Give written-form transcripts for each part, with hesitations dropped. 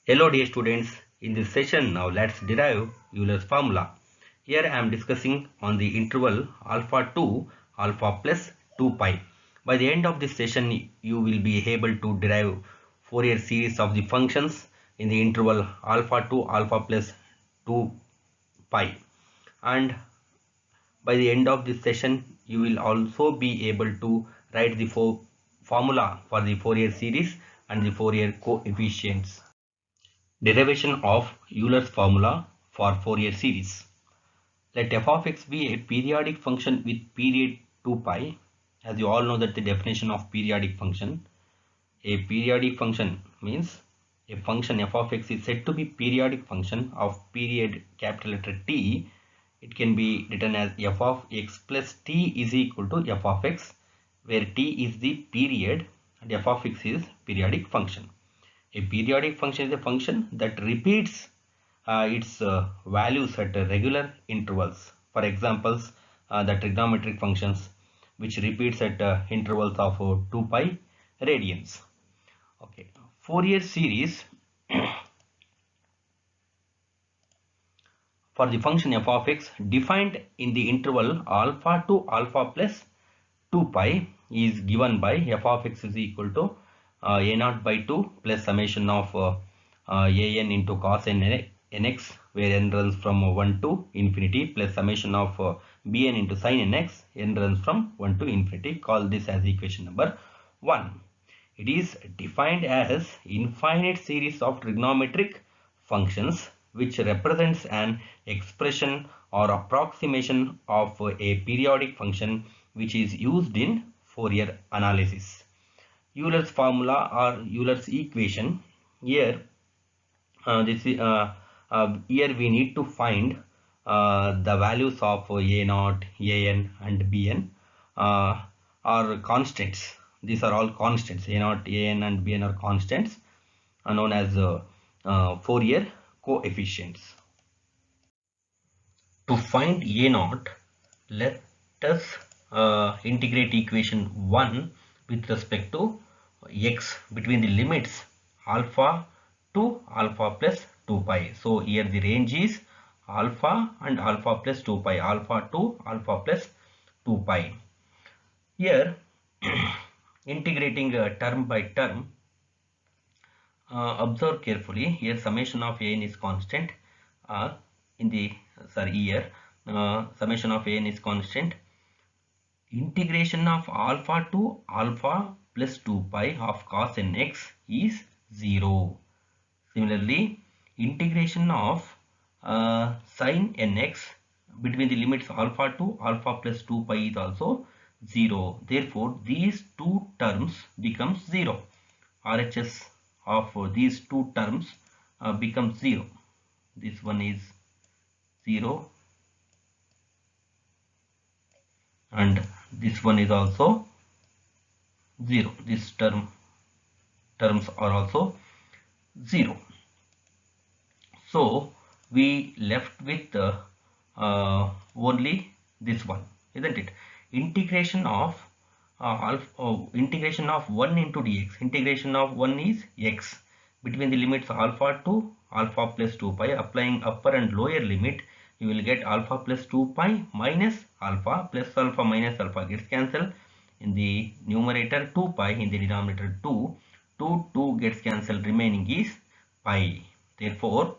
Hello dear students, in this session now let's derive Euler's formula. Here I am discussing on the interval alpha to alpha plus 2 pi. By the end of this session you will be able to derive Fourier series of the functions in the interval alpha to alpha plus 2 pi, and by the end of this session you will also be able to write the formula for the Fourier series and the Fourier coefficients. Derivation of Euler's formula for Fourier series. Let f of x be a periodic function with period 2 pi. As you all know that the definition of periodic function. A periodic function means a function f of x is said to be periodic function of period capital letter T. It can be written as f of x plus t is equal to f of x, where t is the period and f of x is periodic function. A periodic function is a function that repeats its values at regular intervals. For examples, the trigonometric functions which repeats at intervals of 2 pi radians. Okay, Fourier series for the function f of x defined in the interval alpha to alpha plus 2 pi is given by f of x is equal to a naught by 2 plus summation of an into cos nx, where n runs from 1 to infinity, plus summation of bn into sin nx, n runs from 1 to infinity. Call this as equation number 1. It is defined as infinite series of trigonometric functions which represents an expression or approximation of a periodic function which is used in Fourier analysis. Euler's formula or Euler's equation. Here here we need to find the values of a naught, an and bn are constants. These are all constants. A naught, an and bn are constants, known as Fourier coefficients. To find a naught, let us integrate equation 1 with respect to x between the limits alpha to alpha plus 2 pi. So here the range is alpha and alpha plus 2 pi, alpha to alpha plus 2 pi. Here integrating term by term, observe carefully. Here summation of an is constant. Here summation of an is constant. Integration of alpha to alpha plus 2 pi of cos nx is 0. Similarly, integration of sin nx between the limits alpha to alpha plus 2 pi is also 0. Therefore, these two terms becomes 0. RHS of these two terms becomes 0. This one is 0 and this one is also 0. These terms are also 0. So we left with only this one, isn't it? Integration of integration of 1 into dx. Integration of 1 is x between the limits alpha to alpha plus 2 pi. Applying upper and lower limit, you will get alpha plus 2 pi minus alpha, plus alpha minus alpha gets cancelled. In the numerator 2 pi, in the denominator 2 gets cancelled, remaining is pi. Therefore,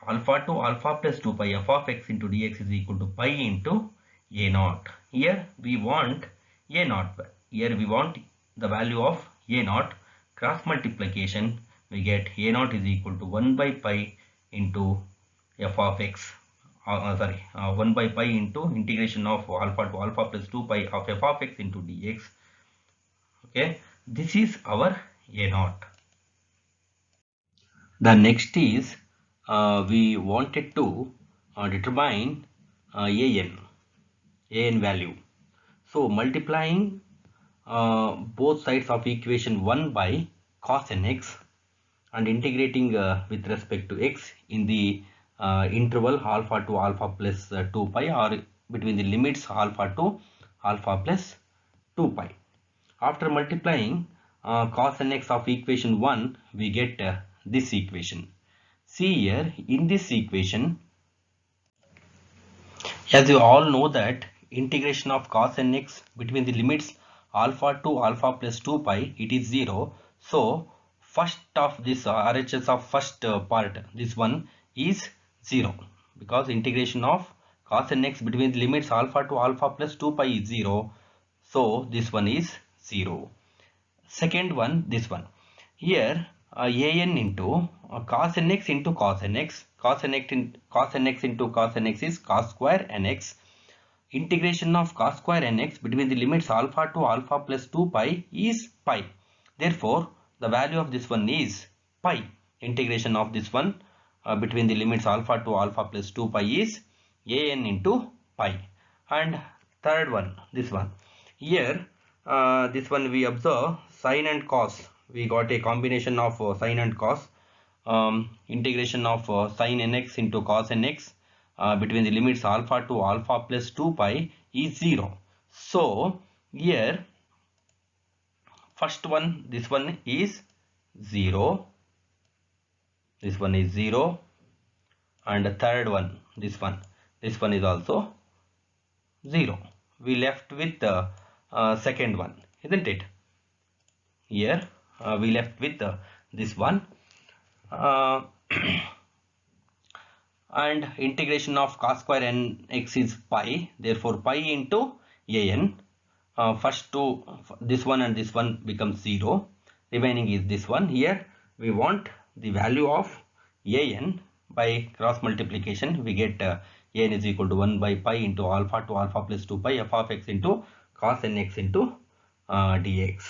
alpha to alpha plus 2 pi f of x into dx is equal to pi into a naught. Here we want a naught. Here we want the value of a naught. Cross multiplication, we get a naught is equal to 1 by pi into f of x. 1 by pi into integration of alpha to alpha plus 2 pi of f of x into dx. Okay, this is our a naught. The next is we wanted to determine an value. So multiplying both sides of equation 1 by cos nx and integrating with respect to x in the interval alpha to alpha plus 2 pi, or between the limits alpha to alpha plus 2 pi. After multiplying cos nx of equation 1, we get this equation. See here in this equation, as you all know that integration of cos nx between the limits alpha to alpha plus 2 pi, it is 0. So first of this RHS of first part, this one is 0, because integration of cos nx between the limits alpha to alpha plus 2 pi is 0. So this one is 0. Second one, this one. Here an into cos nx into cos nx. Cos nx into cos nx is cos square nx. Integration of cos square nx between the limits alpha to alpha plus 2 pi is pi. Therefore, the value of this one is pi. Integration of this one between the limits alpha to alpha plus 2 pi is an into pi. And third one, this one. Here, this one we observe sine and cos. We got a combination of sine and cos. Integration of sine nx into cos nx between the limits alpha to alpha plus 2 pi is 0. So here first one, this one is 0. This one is 0. And the third one, this one is also 0. We left with the second one, isn't it? Here we left with this one. And integration of cos square nx is pi. Therefore, pi into an. First two, this one and this one becomes 0. Remaining is this one. Here we want the value of an. By cross multiplication we get an is equal to 1 by pi into alpha to alpha plus 2 pi f of x into cos nx into dx.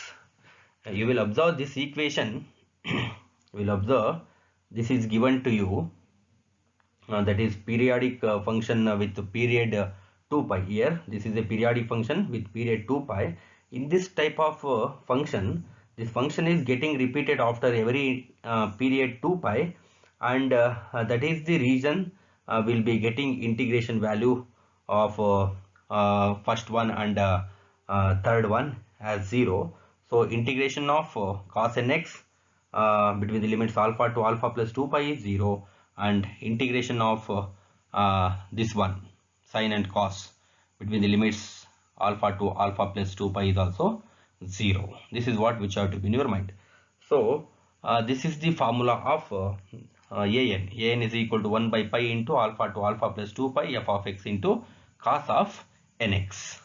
You will observe this equation. You will observe this is given to you. That is periodic function with period 2 pi. Here this is a periodic function with period 2 pi. In this type of function, this function is getting repeated after every period 2 pi, and that is the reason we'll be getting integration value of first one and third one as 0. So integration of cos nx between the limits alpha to alpha plus 2 pi is 0, and integration of this one sine and cos between the limits alpha to alpha plus 2 pi is also 0. This is what which have to be in your mind. So this is the formula of an. An is equal to 1 by pi into alpha to alpha plus 2 pi f of x into cos of nx.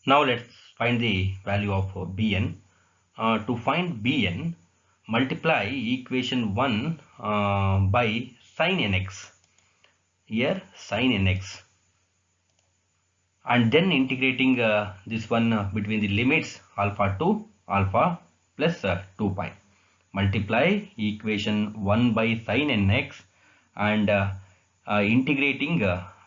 Now let's find the value of bn. To find bn, multiply equation 1 by sin nx. Here sin nx, and then integrating this one between the limits alpha to alpha plus 2 pi. Multiply equation 1 by sin nx and integrating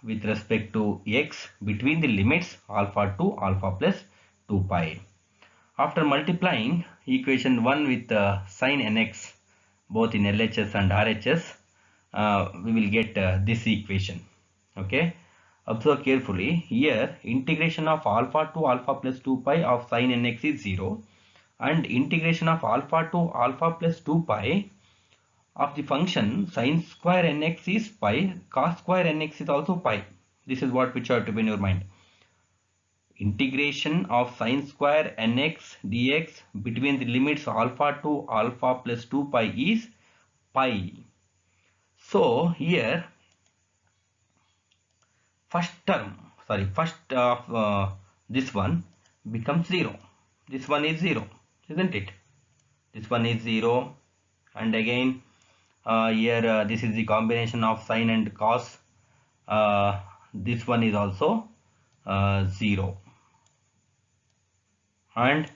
with respect to x between the limits alpha to alpha plus 2 pi. After multiplying equation 1 with sin nx both in LHS and RHS, we will get this equation. Okay, observe carefully. Here integration of alpha to alpha plus 2 pi of sin nx is 0, and integration of alpha to alpha plus 2 pi of the function sin square nx is pi, cos square nx is also pi. This is what which have to be in your mind. Integration of sin square nx dx between the limits alpha to alpha plus 2 pi is pi. So here first of this one becomes 0. This one is 0, isn't it? This one is 0, and again here this is the combination of sin and cos. This one is also 0, and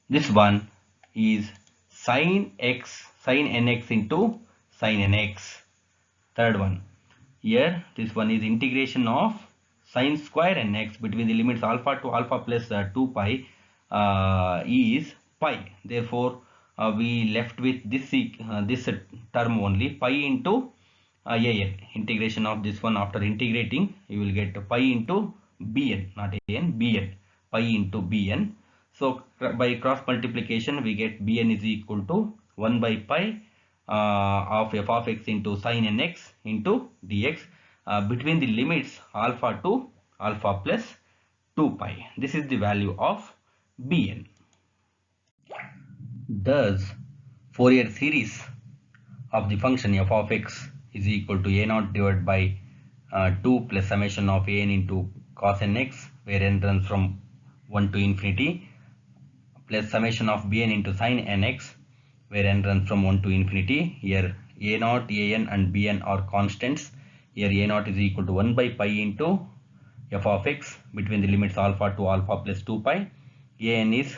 this one is sin nx into sin nx. Third one, here this one is integration of sin square nx between the limits alpha to alpha plus 2 pi is pi. Therefore we left with this term only, pi into an. Integration of this one, after integrating you will get pi into bn, not an, bn, pi into bn. So by cross multiplication we get Bn is equal to 1 by pi of f of x into sin nx into dx between the limits alpha to alpha plus 2 pi. This is the value of Bn. Thus, Fourier series of the function f of x is equal to a0 divided by 2 plus summation of an into cos nx, where n runs from 1 to infinity, plus summation of bn into sin nx, where n runs from 1 to infinity. Here a0, an and bn are constants. Here a0 is equal to 1 by pi into f of x between the limits alpha to alpha plus 2 pi. An is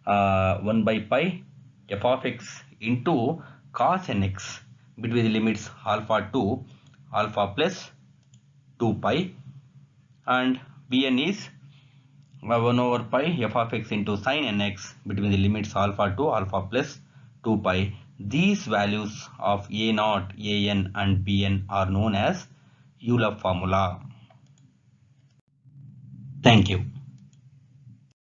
1 by pi f of x into cos nx between the limits alpha to alpha plus 2 pi, and bn is 1 over pi f of x into sin nx between the limits alpha to alpha plus 2 pi. These values of a0, an and bn are known as Euler formula. Thank you.